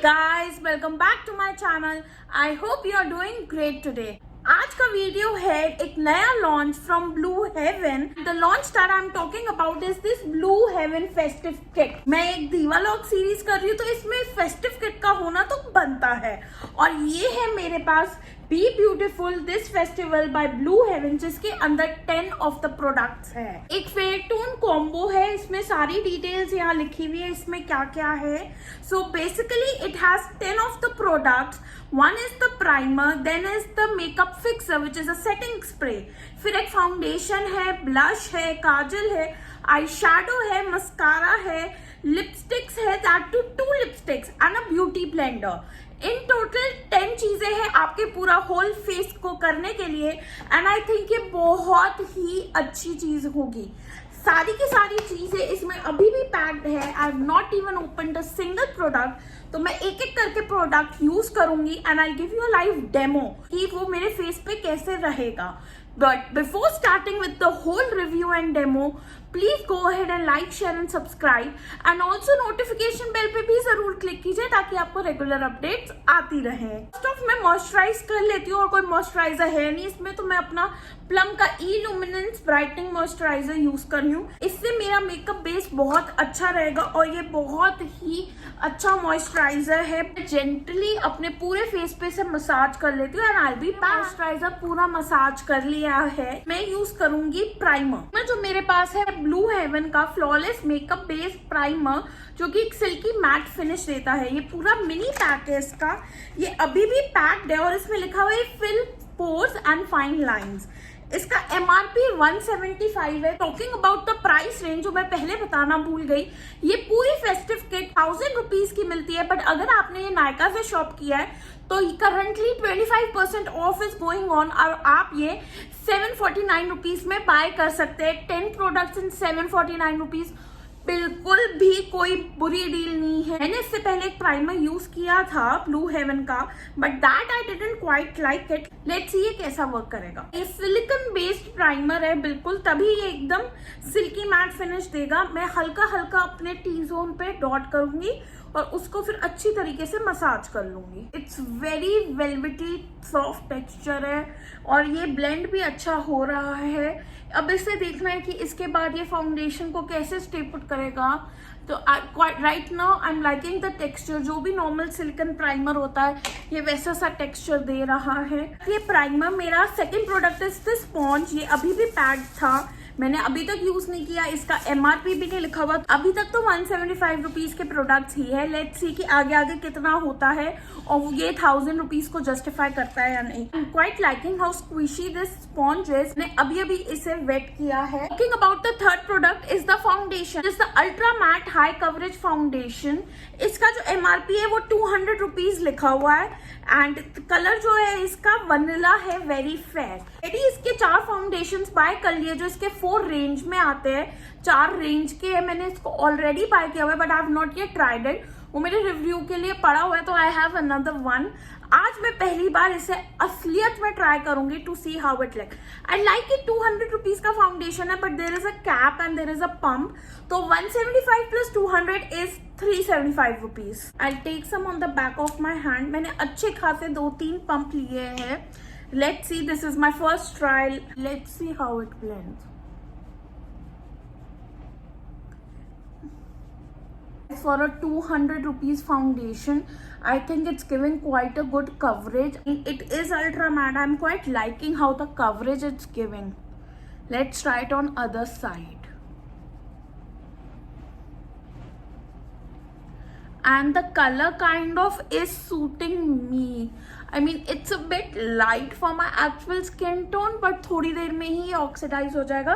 guys, welcome back to my channel. I hope you are doing great today. आज का video है एक नया launch from Blue Heaven. The launch that I am talking about is this Blue Heaven festive kit. मैं एक दीवा log series कर रही हूँ तो इसमें फेस्टिव किट का होना तो बनता है. और ये है मेरे पास be beautiful this festival by Blue Heaven, जिसके अंदर 10 ऑफ द प्रोडक्ट्स है. एक फेयर टोन कॉम्बो है, इसमें सारी डिटेल्स यहाँ लिखी हुई है इसमें क्या क्या है. So basically it has 10 of the products. One is the primer, then is the makeup fixer which is a setting spray. फिर एक फाउंडेशन है, ब्लश है, काजल है, आई शैडो है, मस्कारा है, लिपस्टिक्स है, that two 2 lipsticks and a beauty blender. In total 10 चीजें हैं आपके पूरा होल फेस को करने के लिए. एंड आई थिंक ये बहुत ही अच्छी चीज होगी. सारी की सारी चीजें इसमें अभी भी पैक्ड है. I have not even opened a single product. तो मैं एक एक करके प्रोडक्ट यूज करूंगी and I give you a live demo कि वो मेरे फेस पे कैसे रहेगा. But before starting with the whole review and demo, please go ahead and like, share and subscribe and also notification bell पे भी जरूर क्लिक कीजिए ताकि आपको रेगुलर अपडेट्स आती रहे. फर्स्ट ऑफ मैं मॉइस्चराइज कर लेती हूँ और कोई मॉइस्चराइजर है नहीं इसमें, तो मैं अपना प्लम का इल्यूमिनेंस ब्राइटनिंग मॉइस्चराइजर यूज कर रही हूँ. इससे मेरा मेकअप बेस बहुत अच्छा रहेगा और ये बहुत ही अच्छा मॉइस्चराइजर है. जेंटली अपने पूरे फेस पे से मसाज कर लेती हूँ एंड आई बी मॉइस्चराइजर पूरा मसाज कर लिया है. मैं यूज करूंगी प्राइमर. जो मेरे पास है ब्लू हेवन का फ्लॉलेस मेकअप बेस प्राइमर, जो कि एक सिल्की मैट फिनिश देता है. ये पूरा मिनी पैक है इसका. ये अभी भी पैक्ड है और इसमें लिखा हुआ है fill pores and fine lines. इसका MRP 175 है. Talking about the price range, जो मैं पहले बताना भूल गई, ये पूरी फेस्टिव किट 1000 रुपीज की मिलती है. बट अगर आपने ये नायका से शॉप किया है तो currently 25% of is going on और आप ये 749 रुपीज में बाय कर सकते हैं. 10 प्रोडक्ट्स इन 749 रुपीज बिल्कुल भी कोई बुरी डील नहीं है. मैंने इससे पहले एक प्राइमर यूज किया था ब्लू हेवन का, but that I didn't quite like it. Let's see ये कैसा वर्क करेगा. ये सिलिकॉन बेस्ड प्राइमर है बिल्कुल, तभी ये एकदम सिल्की मैट फिनिश देगा. मैं हल्का हल्का अपने टी जोन पे डॉट करूंगी और उसको फिर अच्छी तरीके से मसाज कर लूंगी. It's very velvety soft texture है और ये ब्लेंड भी अच्छा हो रहा है. अब इससे देखना है कि इसके बाद ये फाउंडेशन को कैसे स्टे पुट करेगा. तो right now I am liking the texture. जो भी नॉर्मल सिलिकॉन प्राइमर होता है ये वैसा सा टेक्सचर दे रहा है. ये प्राइमर मेरा सेकंड प्रोडक्ट है दिस स्पॉन्ज. ये अभी भी पैक्ड था, मैंने अभी तक यूज नहीं किया. इसका MRP भी नहीं लिखा हुआ. अभी तक तो 175 रुपीज के प्रोडक्ट्स ही है. लेट्स सी कि आगे आगे कितना होता है और ये 1000 रुपीज को जस्टिफाई करता है या नहीं. I am quite liking how squishy this sponge is. मैंने अभी अभी इसे वेट किया है. Talking about the third product is the foundation. Is the ultra mat high coverage foundation. इसका जो MRP है वो 200 रुपीज लिखा हुआ है एंड कलर जो है इसका वनीला है, वेरी फेयर. यदि इसके 4 फाउंडेशन बाय कर लिए जो इसके 4 रेंज में आते हैं. 4 रेंज के है. मैंने इसको ऑलरेडी बाय किया हुआ है but I have not yet tried it. वो मेरे रिव्यू के लिए पड़ा हुआ है तो आई हैव अनदर वन. आज मैं पहली बार इसे असलियत में ट्राई करूंगी to see how it like. I like it. 200 rupees का फाउंडेशन है but there is a cap and there is a pump. तो 175 plus 200 is 375 rupees. I take some on the back of my hand. मैंने अच्छे खासे 2-3 pump लिए हैं. Let's see, this is my first trial. Let's see how it blends. For a 200 rupees foundation, I think it's giving quite a good coverage. It is ultra matte. I'm quite liking how the coverage it's giving. Let's try it on other side. And the color kind of is suiting me. I mean it's a bit light for my actual skin tone, but थोड़ी देर में ही oxidise हो जाएगा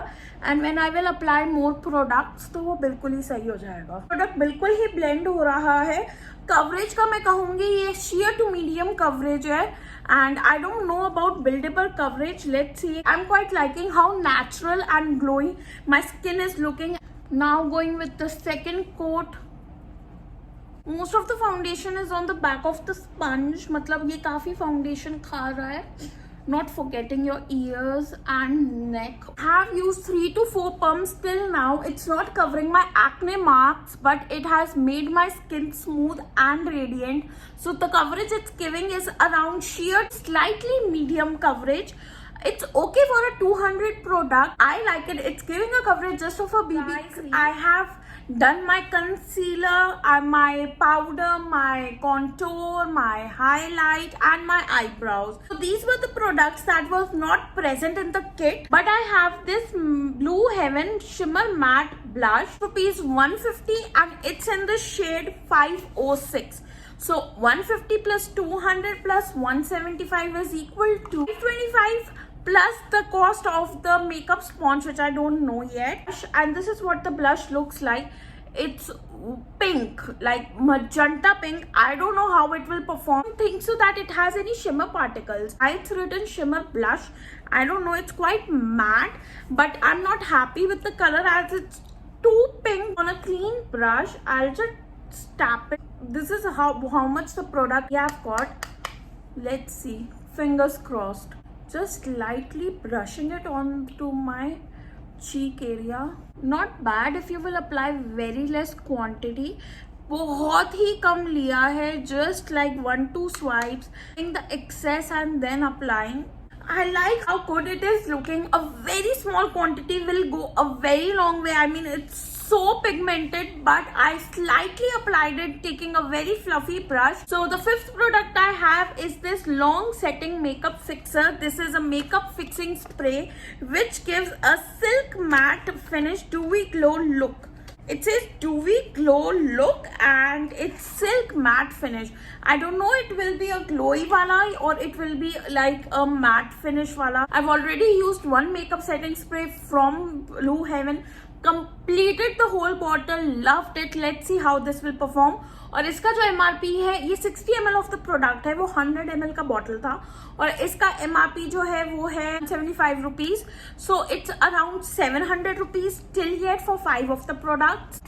and when I will apply more products तो वो बिल्कुल ही सही हो जाएगा. प्रोडक्ट बिल्कुल ही ब्लेंड हो रहा है. कवरेज का मैं कहूँगी ये sheer to medium कवरेज है and I don't know about buildable coverage. Let's see. I'm quite liking how natural and glowing my skin is looking. Now going with the second coat. Most of the foundation is on the back of the sponge. मतलब ये काफी foundation खा रहा है. not forgetting your ears and neck. I have used 3 to 4 pumps till now. It's not covering my acne marks, but it has made my skin smooth and radiant. So the coverage it's giving is around sheer, slightly medium coverage. It's okay for a 200 product. I like it. It's giving a coverage just of a BB cream. I have done my concealer and my powder, my contour, my highlight and my eyebrows. So these were the products that was not present in the kit, but I have this Blue Heaven Shimmer Matte Blush, rupees 150, and it's in the shade 506. So 150 plus 200 plus 175 is equal to 525 plus the cost of the makeup sponge, which I don't know yet. And this is what the blush looks like. It's pink, like magenta pink. I don't know how it will perform. I don't think so that it has any shimmer particles. It's written shimmer blush. I don't know, it's quite matte, but I'm not happy with the color as it's too pink. On a clean brush, I'll just tap it. This is how much the product we have got. Let's see, fingers crossed. Just lightly brushing it onto my cheek area. Not bad if you will apply very less quantity. बहुत ही कम लिया है, just like 1-2 swipes, taking the excess and then applying. I like how good it is looking. A very small quantity will go a very long way. I mean, it's so pigmented, but I slightly applied it taking a very fluffy brush. So the fifth product I have is this long setting makeup fixer. This is a makeup fixing spray which gives a silk matte finish dewy glow look. It says dewy glow look and it's silk matte finish. I don't know it will be a glowy wala or it will be like a matte finish wala. I've already used one makeup setting spray from Blue Heaven, completed the whole bottle, loved it. Let's see how this will perform. और इसका जो MRP है, ये 60 ml of the product है, वो 100 ml का bottle था और इसका MRP जो है वो है 75 rupees. So it's around 700 rupees till yet for 5 of the products.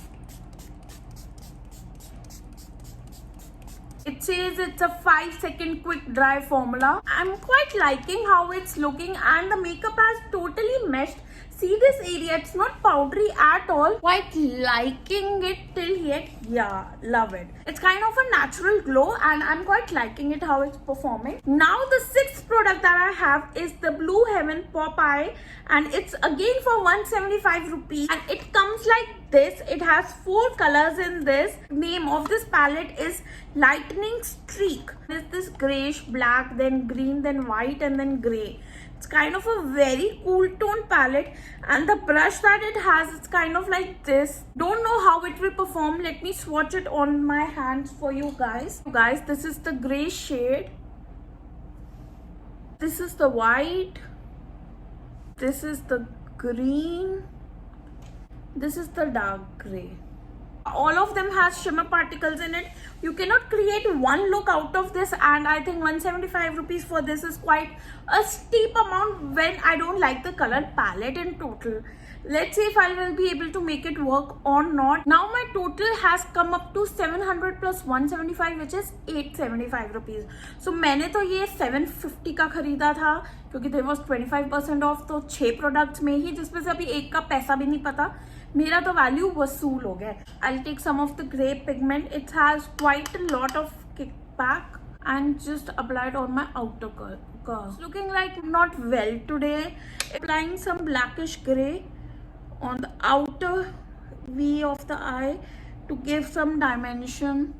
It says it's a 5-second quick dry formula. I'm quite liking how it's looking and the makeup has totally meshed. See this area, it's not powdery at all. Quite liking it till yet. Yeah, love it. It's kind of a natural glow and I'm quite liking it how it's performing. Now the sixth product that I have is the Blue Heaven Pop Eye and it's again for 175 rupees and it comes like this. It has 4 colors in this. Name of this palette is Lightning Streak. There's this grayish black, then green, then white and then grey. It's kind of a very cool tone palette and the brush that it has, it's kind of like this. Don't know how it will perform. Let me swatch it on my hands for you guys. Guys, this is the grey shade. This is the white. This is the green. This is the dark grey. All of them has shimmer particles in it. You cannot create one look out of this and I think 175 rupees for this is quite a steep amount when I don't like the color palette in total. Let's see if I will be able to make it work or not. Now my total has come up to 700 plus 175 which is 875 rupees. So मैंने तो ये 750 का खरीदा था क्योंकि there was 25% off तो 6 products में ही जिसमें से अभी एक का पैसा भी नहीं पता. मेरा तो वैल्यू वसूल हो गया. I'll take some of the grey pigment. It has quite a lot of kickback and just apply it on my outer curve. Looking like not well today. Applying some blackish grey on the outer V of the eye to give some dimension.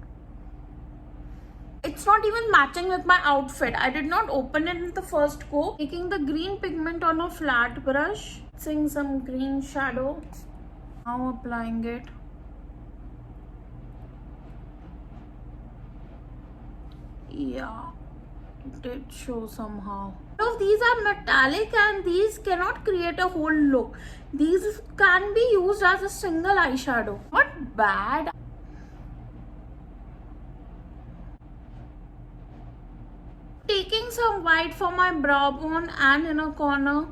It's not even matching with my outfit. I did not open it in the first go. Taking the green pigment on a flat brush, seeing some green shadow. Now applying it. Yeah, it did show somehow. So these are metallic and these cannot create a whole look. These can be used as a single eyeshadow. Not bad. Taking some white for my brow bone and inner corner.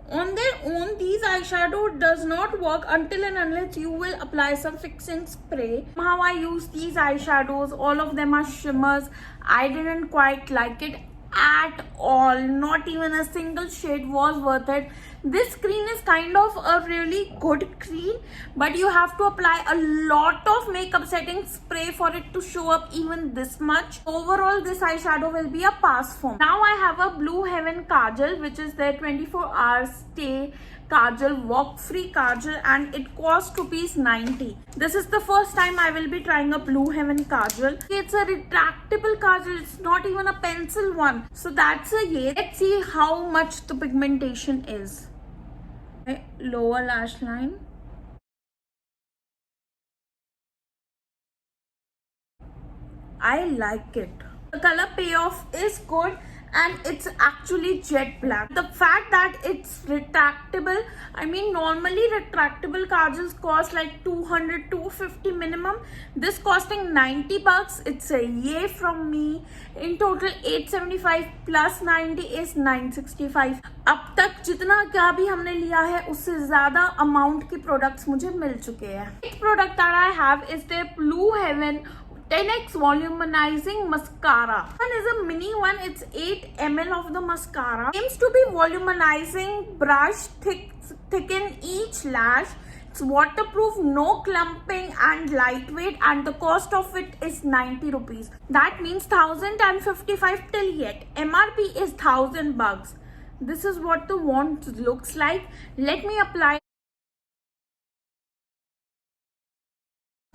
On their own these eyeshadow does not work until and unless you will apply some fixing spray. How I use these eyeshadows, all of them are shimmers. I didn't quite like it at all. Not even a single shade was worth it. This cream is kind of a really good cream, but you have to apply a lot of makeup setting spray for it to show up even this much. Overall, this eyeshadow will be a pass for me. Now I have a Blue Heaven Kajal, which is their 24 hours stay Kajal, walk free Kajal, and it costs ₹90. This is the first time I will be trying a Blue Heaven Kajal. It's a retractable Kajal, it's not even a pencil one. So that's a yay. Let's see how much the pigmentation is. Lower lash line. I like it. The color payoff is good and it's actually jet black. The fact that it's retractable, I mean normally retractable kajals cost like 200 250 minimum. This costing $90. It's a yay from me. In total 875 plus 90 is 965. अब तक जितना क्या भी हमने लिया है उससे ज्यादा अमाउंट के प्रोडक्ट्स मुझे मिल चुके हैं. Next product that I have is the Blue Heaven 10x Volumizing Mascara. One is a mini one. It's 8 ml of the mascara. Aims to be volumizing brush, thicken each lash. It's waterproof, no clumping and lightweight, and the cost of it is 90 rupees. That means 1055 till yet. MRP is $1000. This is what the wand looks like. Let me apply.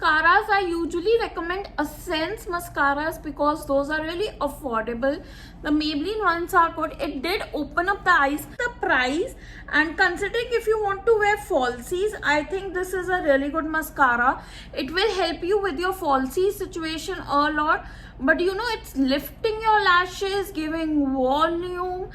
Mascaras, I usually recommend Essence mascaras because those are really affordable. The Maybelline ones are good. It did open up the eyes. The price, and considering if you want to wear falsies, I think this is a really good mascara. It will help you with your falsies situation a lot. But you know, it's lifting your lashes, giving volume,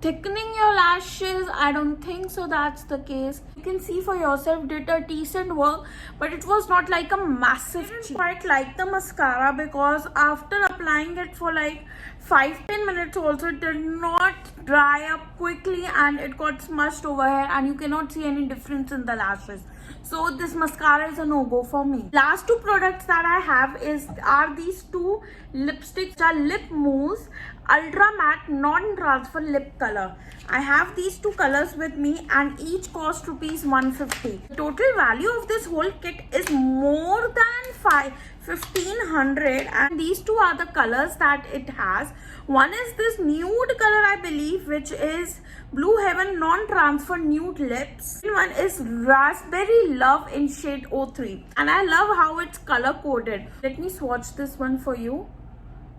thickening your lashes. I don't think so that's the case. You can see for yourself, did a decent work, but it was not like a massive cheat. I quite like the mascara because after applying it for like 5-10 minutes also, it did not dry up quickly and it got smudged over here and you cannot see any difference in the lashes. So this mascara is a no-go for me. Last two products that I have are these two lipsticks, are Lip Mousse Ultra Matte Non-Transfer Lip Color. I have these two colors with me and each cost ₹150. The total value of this whole kit is more than 1500, and these two are the colors that it has. One is this nude color, I believe, which is Blue Heaven Non-Transfer Nude Lips. One is Raspberry Love in shade 03, and I love how it's color coded. Let me swatch this one for you.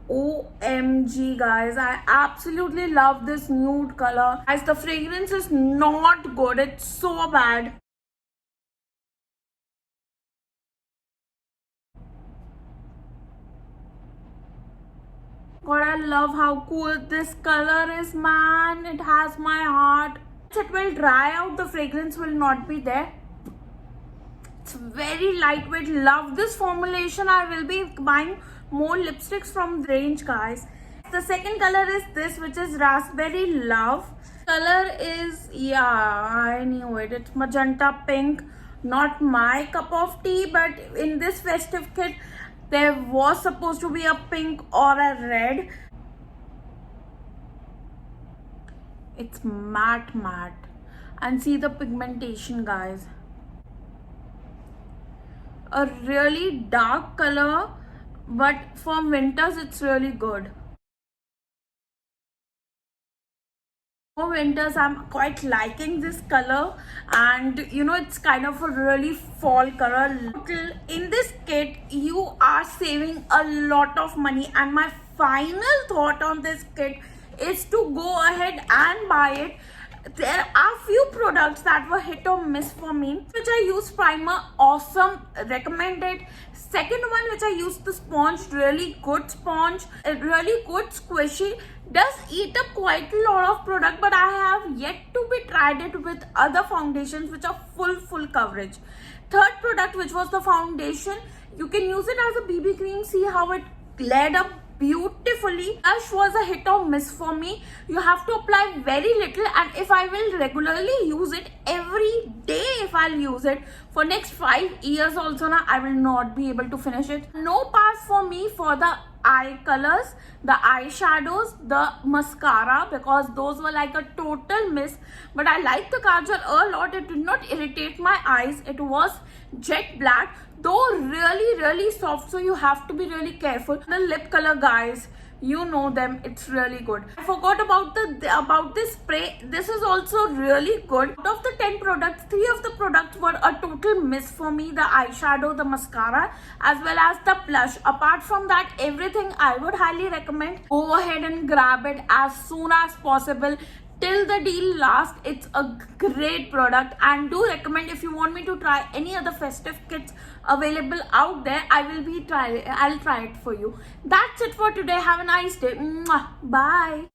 OMG guys, I absolutely love this nude color. Guys, the fragrance is not good, it's so bad. God, I love how cool this color is, man. It has my heart. It will dry out, the fragrance will not be there. It's very lightweight. Love this formulation. I will be buying more lipsticks from the range, guys. The second color is this, which is Raspberry Love. Color is, yeah, I knew it. It's magenta pink. Not my cup of tea, but in this festive kit, there was supposed to be a pink or a red. It's matte. And see the pigmentation, guys. A really dark color, but for winters it's really good. For winters, I'm quite liking this color, and you know, it's kind of a really fall color. In this kit, you are saving a lot of money, and my final thought on this kit is to go ahead and buy it. There are few products that were hit or miss for me, which I used primer, awesome, recommended. Second one, which I used the sponge, really good sponge, a really good squishy, does eat up quite a lot of product, but I have yet to be tried it with other foundations which are full coverage. Third product, which was the foundation, you can use it as a BB cream. See how it layered up beautifully. Blush was a hit or miss for me. You have to apply very little, and if I will regularly use it every day, if I'll use it for next 5 years also, na, I will not be able to finish it. No pass for me for the eye colors, the eyeshadows, the mascara, because those were like a total miss. But I like the kajal a lot. It did not irritate my eyes. It was jet black, though really soft, so you have to be really careful. The lip color, guys, you know them, it's really good. I forgot about this spray. This is also really good. Out of the 10 products, 3 of the products were a total miss for me: the eyeshadow, the mascara, as well as the blush. Apart from that, everything I would highly recommend. Go ahead and grab it as soon as possible till the deal lasts. It's a great product, and do recommend. If you want me to try any other festive kits available out there, I'll try it for you. That's it for today. Have a nice day. Mwah. Bye.